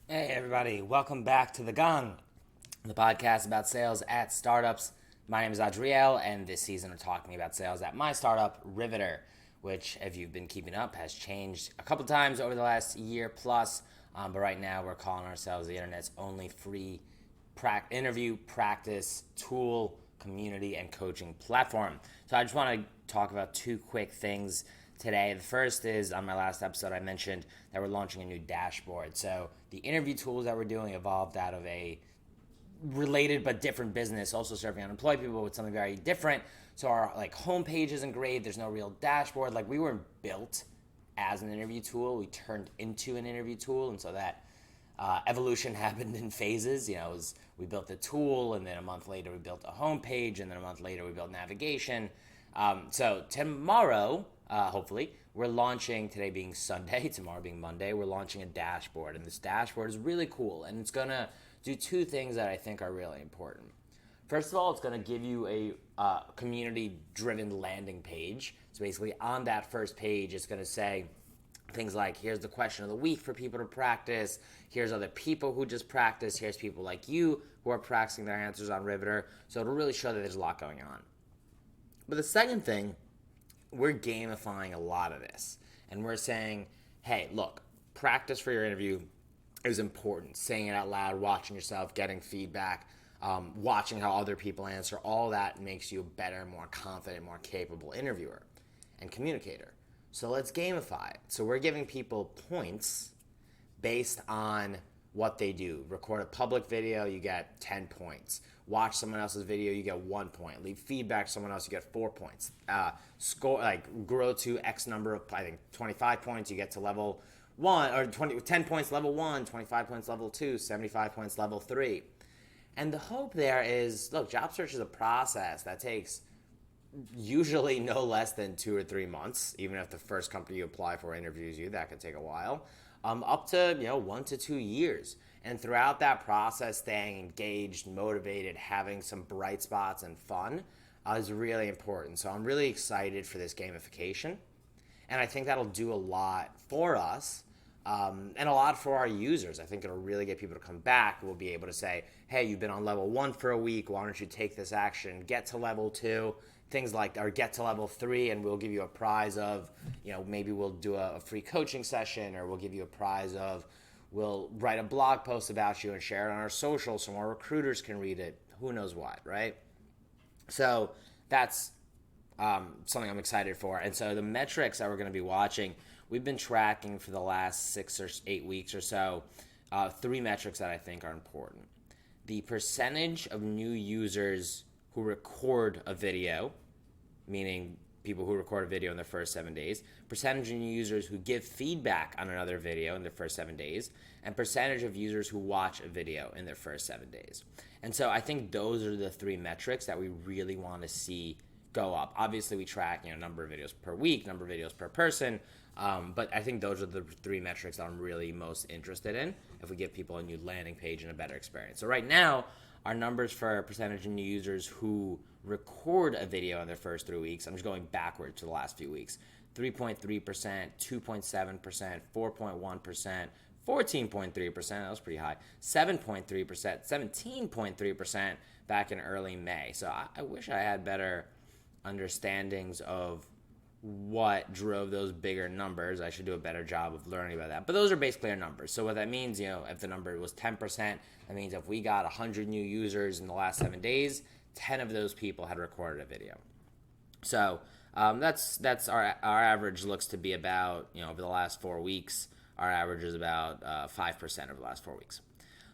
Hey, everybody, welcome back to The Gong, the podcast about sales at startups. My name is Adriel, and this season we're talking about sales at my startup, Riveter, which, if you've been keeping up, has changed a couple times over the last year plus. But right now, we're calling ourselves the internet's only free interview practice tool, community, and coaching platform. So I just want to talk about two quick things today. The first is, on my last episode, I mentioned that we're launching a new dashboard. So the interview tools that we're doing evolved out of a related but different business, also serving unemployed people with something very different. So our homepage isn't great. There's no real dashboard. We weren't built as an interview tool. We turned into an interview tool, and so that evolution happened in phases. We built a tool, and then a month later we built a homepage, and then a month later we built navigation. So tomorrow, hopefully, we're launching, today being Sunday, tomorrow being Monday, we're launching a dashboard. And this dashboard is really cool. And it's going to do two things that I think are really important. First of all, it's going to give you a community-driven landing page. So basically, on that first page, it's going to say things like, here's the question of the week for people to practice. Here's other people who just practice. Here's people like you who are practicing their answers on Riveter. So it'll really show that there's a lot going on. But the second thing, we're gamifying a lot of this. And we're saying, hey, look, practice for your interview is important. Saying it out loud, watching yourself, getting feedback, watching how other people answer, all that makes you a better, more confident, more capable interviewer and communicator. So let's gamify it. So we're giving people points based on what they do. Record a public video, you get 10 points. Watch someone else's video, you get 1 point. Leave feedback to someone else, you get 4 points. Grow to X number of, I think, 25 points, you get to level 1, or 10 points level 1, 25 points level 2, 75 points level 3. And the hope there is, look, job search is a process that takes usually no less than 2 or 3 months. Even if the first company you apply for interviews you, that could take a while. Up to 1 to 2 years. And throughout that process, staying engaged, motivated, having some bright spots and fun is really important. So I'm really excited for this gamification. And I think that'll do a lot for us and a lot for our users. I think it'll really get people to come back. We'll be able to say, hey, you've been on level 1 for a week. Why don't you take this action, get to level 2, things like, or get to level 3, and we'll give you a prize of, maybe we'll do a free coaching session, or we'll give you a prize of, we'll write a blog post about you and share it on our social so more recruiters can read it. Who knows what, right? So that's something I'm excited for. And so the metrics that we're going to be watching, we've been tracking for the last 6 or 8 weeks or so, 3 metrics that I think are important. The percentage of new users who record a video, meaning people who record a video in their first 7 days, percentage of new users who give feedback on another video in their first 7 days, and percentage of users who watch a video in their first 7 days. And so I think those are the 3 metrics that we really want to see go up. Obviously, we track number of videos per week, number of videos per person, but I think those are the 3 metrics that I'm really most interested in if we give people a new landing page and a better experience. So right now, our numbers for percentage of new users who record a video in their first 3 weeks, I'm just going backwards to the last few weeks, 3.3%, 2.7%, 4.1%, 14.3%, that was pretty high, 7.3%, 17.3% back in early May. So I wish I had better understandings of what drove those bigger numbers. I should do a better job of learning about that. But those are basically our numbers. So what that means, if the number was 10%, that means if we got 100 new users in the last 7 days, 10 of those people had recorded a video. So that's our average looks to be about, over the last 4 weeks, our average is about 5% over the last 4 weeks.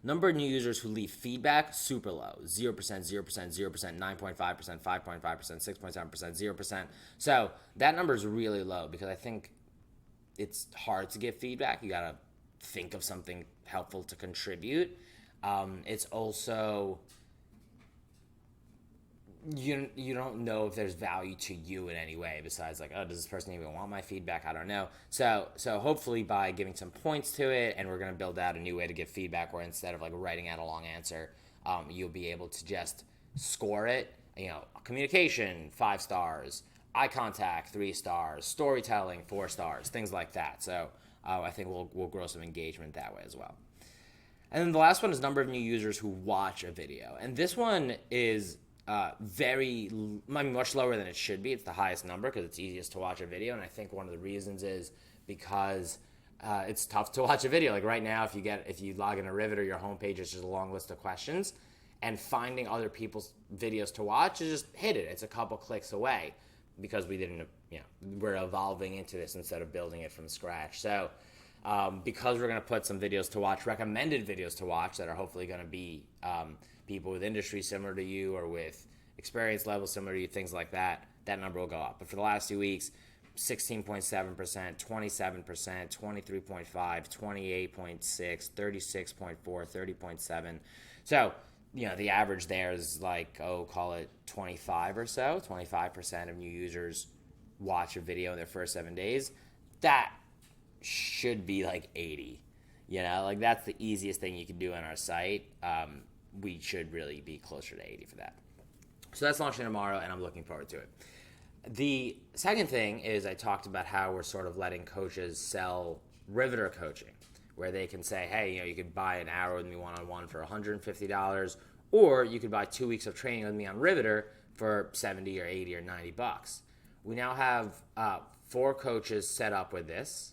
Number of new users who leave feedback, super low. 0%, 0%, 0%, 9.5%, 5.5%, 6.7%, 0%. So that number is really low because I think it's hard to give feedback. You got to think of something helpful to contribute. It's also, you don't know if there's value to you in any way besides does this person even want my feedback? I don't know. So hopefully by giving some points to it, and we're going to build out a new way to give feedback where instead of writing out a long answer, you'll be able to just score it. Communication 5 stars, eye contact 3 stars, storytelling 4 stars, things like that. So I think we'll grow some engagement that way as well. And then the last one is number of new users who watch a video. And this one is much lower than it should be. It's the highest number because it's easiest to watch a video. And I think one of the reasons is because it's tough to watch a video. Like right now, if you log in a Riveter, your homepage is just a long list of questions. And finding other people's videos to watch is just hit it. It's a couple clicks away because we're evolving into this instead of building it from scratch. So because we're going to put some videos to watch, recommended videos to watch that are hopefully going to be people with industry similar to you or with experience level similar to you, things like that, that number will go up. But for the last 2 weeks, 16.7%, 27%, 23.5, 28.6, 36.4, 30.7. So, the average there is like, call it 25 or so. 25% of new users watch a video in their first 7 days. That should be like 80. Like that's the easiest thing you can do on our site. We should really be closer to 80 for that. So that's launching tomorrow, and I'm looking forward to it. The second thing is I talked about how we're sort of letting coaches sell Riveter coaching, where they can say, hey, you could buy an hour with me one-on-one for $150, or you could buy 2 weeks of training with me on Riveter for $70 or $80 or $90. We now have 4 coaches set up with this.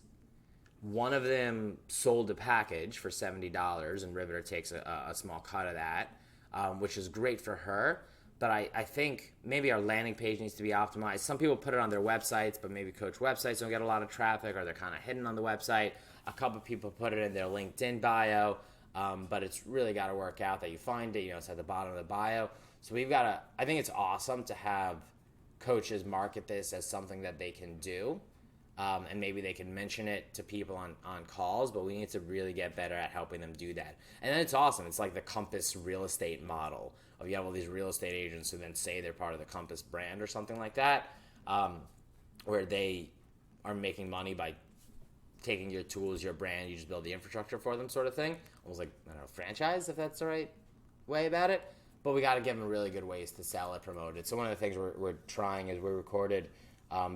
One of them sold a package for $70, and Riveter takes a small cut of that, which is great for her. But I think maybe our landing page needs to be optimized. Some people put it on their websites, but maybe coach websites don't get a lot of traffic, or they're kind of hidden on the website. A couple people put it in their LinkedIn bio, but it's really got to work out that you find it. It's at the bottom of the bio. So I think it's awesome to have coaches market this as something that they can do. And maybe they can mention it to people on calls, but we need to really get better at helping them do that. And then it's awesome. It's like the Compass real estate model. You have all these real estate agents who then say they're part of the Compass brand or something like that, where they are making money by taking your tools, your brand, you just build the infrastructure for them sort of thing. Almost like, franchise, if that's the right way about it. But we got to give them really good ways to sell it, promote it. So one of the things we're trying is we recorded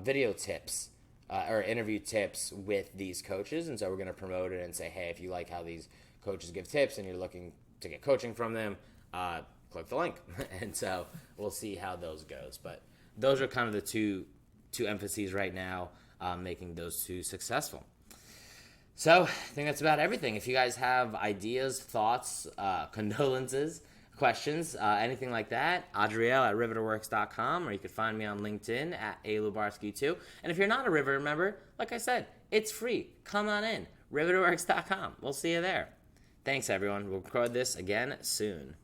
video tips or interview tips with these coaches. And so we're going to promote it and say, hey, if you like how these coaches give tips and you're looking to get coaching from them, click the link. And so we'll see how those goes. But those are kind of the two emphases right now, making those two successful. So I think that's about everything. If you guys have ideas, thoughts, condolences, questions, anything like that, Adriel at riveterworks.com, or you can find me on LinkedIn at alubarsky2. And if you're not a Riveter member, like I said, it's free. Come on in, riveterworks.com. We'll see you there. Thanks, everyone. We'll record this again soon.